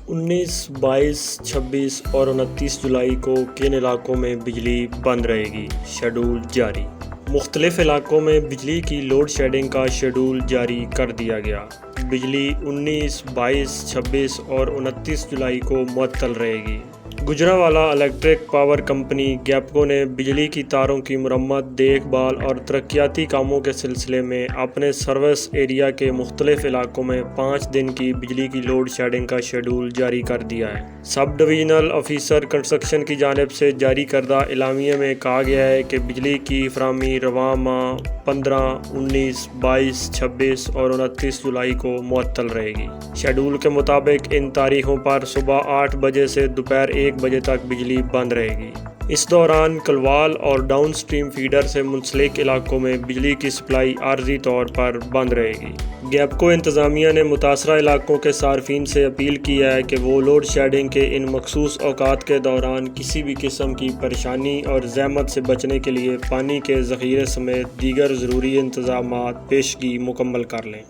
19، 22، 26 اور 29 جولائی کو کن علاقوں میں بجلی بند رہے گی؟ شیڈول جاری۔ مختلف علاقوں میں بجلی کی لوڈ شیڈنگ کا شیڈول جاری کر دیا گیا۔ بجلی 19، 22، 26 اور 29 جولائی کو معطل رہے گی۔ گوجرانوالہ الیکٹرک پاور کمپنی گیپکو نے بجلی کی تاروں کی مرمت، دیکھ بھال اور ترقیاتی کاموں کے سلسلے میں اپنے سروس ایریا کے مختلف علاقوں میں 5 دن کی بجلی کی لوڈ شیڈنگ کا شیڈول جاری کر دیا ہے۔ سب ڈویژنل آفیسر کنسٹرکشن کی جانب سے جاری کردہ اعلامیے میں کہا گیا ہے کہ بجلی کی فراہمی رواں ماہ 15، 19، 22، 26 اور 29 جولائی کو معطل رہے گی۔ شیڈول کے مطابق ان تاریخوں پر صبح 8 بجے سے دوپہر 1 بجے تک بجلی بند رہے گی۔ اس دوران کلوال اور ڈاؤن سٹریم فیڈر سے منسلک علاقوں میں بجلی کی سپلائی عارضی طور پر بند رہے گی۔ گیپکو انتظامیہ نے متاثرہ علاقوں کے صارفین سے اپیل کی ہے کہ وہ لوڈ شیڈنگ کے ان مخصوص اوقات کے دوران کسی بھی قسم کی پریشانی اور زحمت سے بچنے کے لیے پانی کے ذخیرے سمیت دیگر ضروری انتظامات پیشگی مکمل کر لیں۔